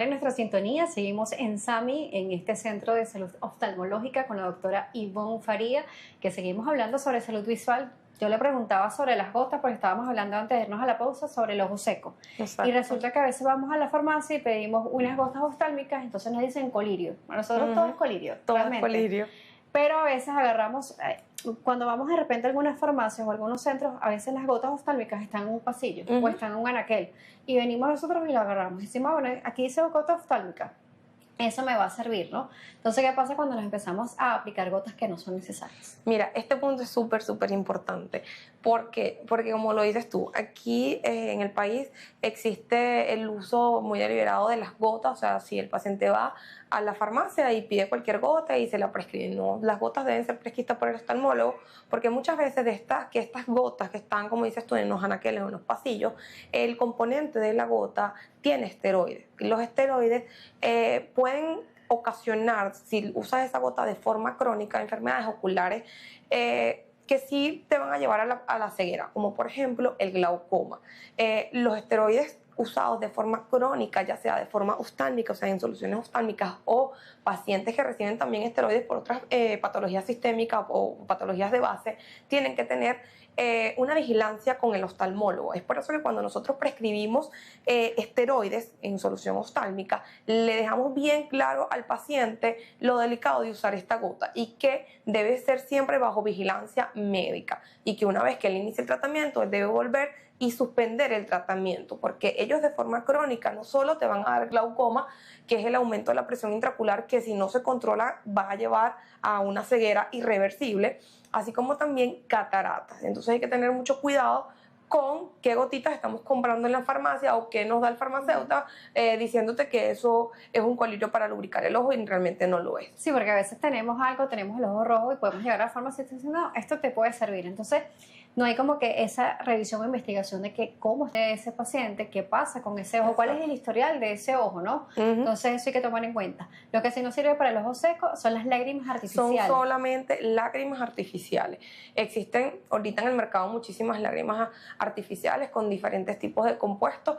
En nuestra sintonía seguimos en SAMI, en este Centro de Salud Oftalmológica, con la doctora Ivonne Faría, que seguimos hablando sobre salud visual. Yo le preguntaba sobre las gotas, porque estábamos hablando antes de irnos a la pausa sobre el ojo seco. Exacto. Y resulta que a veces vamos a la farmacia y pedimos unas gotas oftálmicas, entonces nos dicen colirio. Para nosotros todo es colirio, Todo es realmente. colirio. Pero a veces agarramos, cuando vamos de repente a algunas farmacias o algunos centros, a veces las gotas oftálmicas están en un pasillo o están en un anaquel. Y venimos nosotros y la agarramos. Y decimos, bueno, aquí dice gota oftálmica. Eso me va a servir, ¿no? Entonces, ¿qué pasa cuando nos empezamos a aplicar gotas que no son necesarias? Mira, este punto es súper importante. Porque como lo dices tú, aquí en el país existe el uso muy deliberado de las gotas. O sea, si el paciente va a la farmacia y pide cualquier gota y se la prescriben, no, las gotas deben ser prescritas por el oftalmólogo, porque muchas veces estas gotas que están, como dices tú, en los anaqueles o en los pasillos, el componente de la gota tiene esteroides. Los esteroides pueden ocasionar, si usas esa gota de forma crónica, enfermedades oculares que sí te van a llevar a la ceguera, como por ejemplo el glaucoma. Los esteroides usados de forma crónica, ya sea de forma oftálmica, o sea, en soluciones oftálmicas, o pacientes que reciben también esteroides por otras patologías sistémicas o patologías de base, tienen que tener una vigilancia con el oftalmólogo. Es por eso que cuando nosotros prescribimos esteroides en solución oftálmica, le dejamos bien claro al paciente lo delicado de usar esta gota y que debe ser siempre bajo vigilancia médica, y que una vez que él inicie el tratamiento, él debe volver y suspender el tratamiento, porque ellos de forma crónica no solo te van a dar glaucoma, que es el aumento de la presión intraocular, que si no se controla va a llevar a una ceguera irreversible, así como también cataratas. Entonces hay que tener mucho cuidado con qué gotitas estamos comprando en la farmacia o qué nos da el farmacéutico diciéndote que eso es un colirio para lubricar el ojo y realmente no lo es. Sí, porque a veces tenemos algo, tenemos el ojo rojo y podemos llegar a la farmacia y decir, no, esto te puede servir. Entonces, no hay como que esa revisión o investigación de que cómo está ese paciente, qué pasa con ese ojo, cuál es el historial de ese ojo, ¿no? Entonces, eso hay que tomar en cuenta. Lo que sí nos sirve para el ojo seco son las lágrimas artificiales. Son solamente lágrimas artificiales. Existen ahorita en el mercado muchísimas lágrimas artificiales con diferentes tipos de compuestos,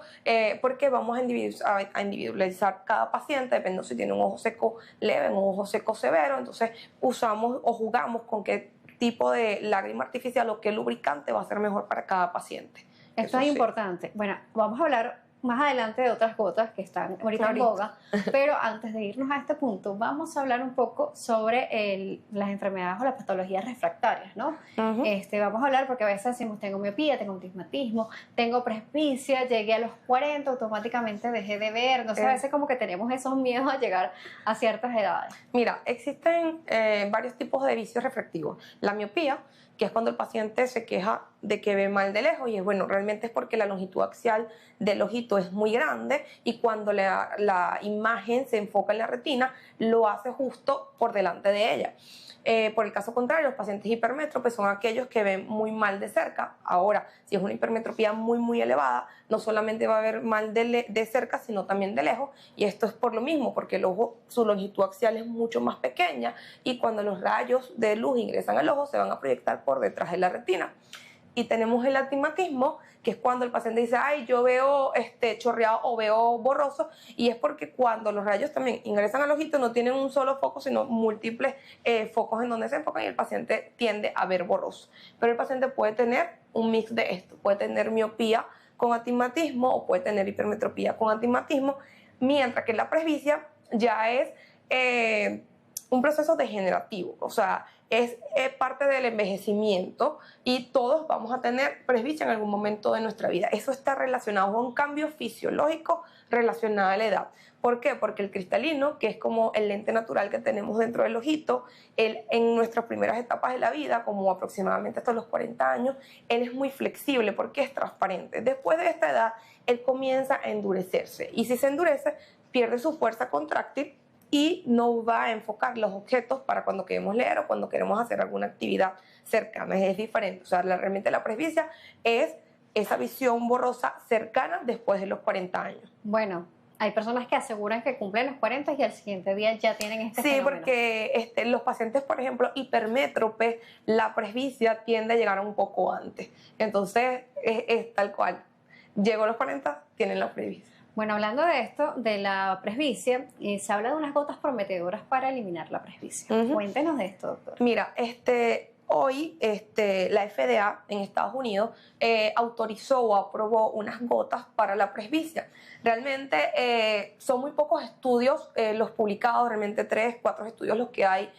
porque vamos a individualizar cada paciente, dependiendo si tiene un ojo seco leve o un ojo seco severo. Entonces, usamos o jugamos con qué tipo de lágrima artificial o qué lubricante va a ser mejor para cada paciente. Esto es importante. Bueno, vamos a hablar más adelante de otras gotas que están ahorita en boga, pero antes de irnos a este punto, vamos a hablar un poco sobre las enfermedades o las patologías refractarias, ¿no? Vamos a hablar porque a veces decimos, tengo miopía, tengo astigmatismo, tengo presbicia, llegué a los 40, automáticamente dejé de ver, entonces a veces como que tenemos esos miedos a llegar a ciertas edades. Mira, existen varios tipos de vicios refractivos. La miopía, que es cuando el paciente se queja de que ve mal de lejos, y es bueno, realmente es porque la longitud axial del ojito es muy grande y cuando la imagen se enfoca en la retina, lo hace justo por delante de ella. Por el caso contrario, los pacientes hipermétropes son aquellos que ven muy mal de cerca. Ahora, si es una hipermetropía muy elevada, no solamente va a ver mal de cerca, sino también de lejos, y esto es por lo mismo, porque el ojo, su longitud axial es mucho más pequeña, y cuando los rayos de luz ingresan al ojo, se van a proyectar por detrás de la retina. Y tenemos el astigmatismo, que es cuando el paciente dice, ay, yo veo chorreado o veo borroso, y es porque cuando los rayos también ingresan al ojito no tienen un solo foco, sino múltiples focos en donde se enfocan, y el paciente tiende a ver borroso. Pero el paciente puede tener un mix de esto, puede tener miopía con astigmatismo o puede tener hipermetropía con astigmatismo, mientras que la presbicia ya es un proceso degenerativo, o sea, es parte del envejecimiento, y todos vamos a tener presbicia en algún momento de nuestra vida. Eso está relacionado con un cambio fisiológico relacionado a la edad. ¿Por qué? Porque el cristalino, que es como el lente natural que tenemos dentro del ojito, en nuestras primeras etapas de la vida, como aproximadamente hasta los 40 años, él es muy flexible porque es transparente. Después de esta edad, él comienza a endurecerse, y si se endurece, pierde su fuerza contráctil y no va a enfocar los objetos para cuando queremos leer o cuando queremos hacer alguna actividad cercana. Es diferente. O sea, realmente la presbicia es esa visión borrosa cercana después de los 40 años. Bueno, hay personas que aseguran que cumplen los 40 y al siguiente día ya tienen este fenómeno. Sí, porque los pacientes, por ejemplo, hipermétropes, la presbicia tiende a llegar un poco antes. Entonces, es tal cual. Llegó a los 40, tienen la presbicia. Bueno, hablando de esto, de la presbicia, se habla de unas gotas prometedoras para eliminar la presbicia. Cuéntenos de esto, doctor. Mira, hoy la FDA en Estados Unidos autorizó o aprobó unas gotas para la presbicia. Realmente son muy pocos estudios los publicados, realmente 3, 4 estudios los que hay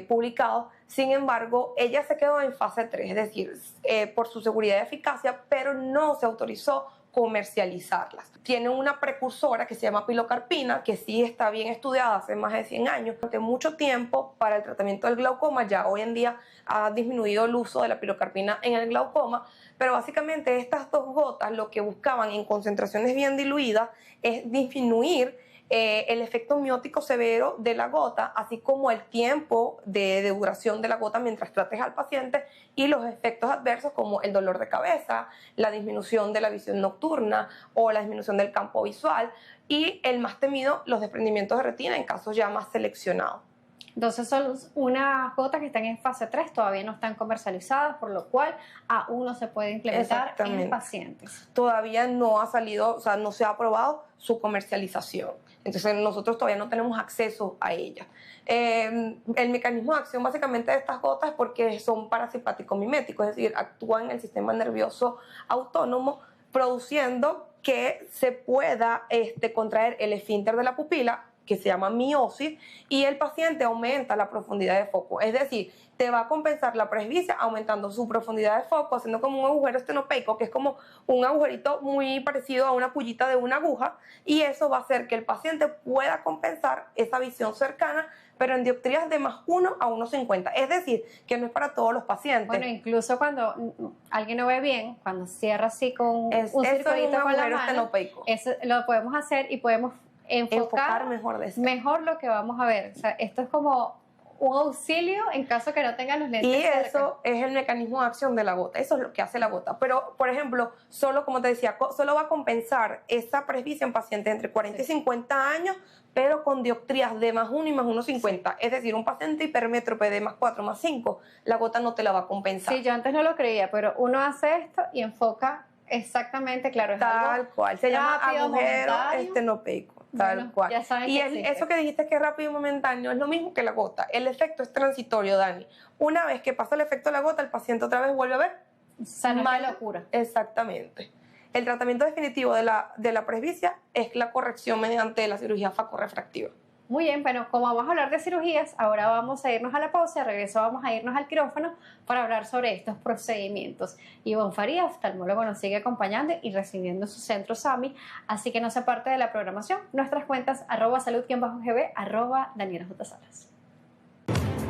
publicados. Sin embargo, ella se quedó en fase 3, es decir, por su seguridad y eficacia, pero no se autorizó comercializarlas. Tiene una precursora que se llama pilocarpina, que sí está bien estudiada hace más de 100 años. Durante mucho tiempo para el tratamiento del glaucoma, ya hoy en día ha disminuido el uso de la pilocarpina en el glaucoma, pero básicamente estas dos gotas lo que buscaban en concentraciones bien diluidas es disminuir el efecto miótico severo de la gota, así como el tiempo de duración de la gota mientras trates al paciente y los efectos adversos como el dolor de cabeza, la disminución de la visión nocturna o la disminución del campo visual y el más temido, los desprendimientos de retina en casos ya más seleccionados. Entonces son unas gotas que están en fase 3, todavía no están comercializadas, por lo cual aún no se puede implementar en pacientes. Todavía no ha salido, o sea, no se ha aprobado su comercialización. Entonces nosotros todavía no tenemos acceso a ella. El mecanismo de acción básicamente de estas gotas es porque son parasimpático-miméticos, es decir, actúan en el sistema nervioso autónomo produciendo que se pueda contraer el esfínter de la pupila, que se llama miosis, y el paciente aumenta la profundidad de foco. Es decir, te va a compensar la presbicia aumentando su profundidad de foco, haciendo como un agujero estenopeico, que es como un agujerito muy parecido a una pullita de una aguja, y eso va a hacer que el paciente pueda compensar esa visión cercana, pero en dioptrías de +1 a 1,50. Es decir, que no es para todos los pacientes. Bueno, incluso cuando alguien no ve bien, cuando cierra así con un circulito con la mano, eso lo podemos hacer y podemos enfocar mejor lo que vamos a ver. O sea, esto es como un auxilio en caso que no tengan los lentes y cerca. Eso es el mecanismo de acción de la gota. Eso es lo que hace la gota. Pero, por ejemplo, solo, como te decía, solo va a compensar esa presbicia en pacientes entre 40 y 50 años, pero con dioptrías de +1 y +1,50. Es decir, un paciente hipermétrope de +4, +5, la gota no te la va a compensar. Sí, yo antes no lo creía, pero uno hace esto y enfoca exactamente, claro, es tal cual. Se llama agujero estenopeico. Tal cual. Y eso que dijiste que es rápido y momentáneo es lo mismo que la gota. El efecto es transitorio, Dani. Una vez que pasa el efecto de la gota, el paciente otra vez vuelve a ver. Sana locura. Exactamente. El tratamiento definitivo de la presbicia es la corrección mediante la cirugía facorrefractiva. Muy bien, bueno, como vamos a hablar de cirugías, ahora vamos a irnos a la pausa, de regreso vamos a irnos al quirófano para hablar sobre estos procedimientos. Ivonne Faría, oftalmólogo, nos sigue acompañando y recibiendo su centro SAMI, así que no se aparte de la programación. Nuestras cuentas @salud_gb, @Daniela J. Salas.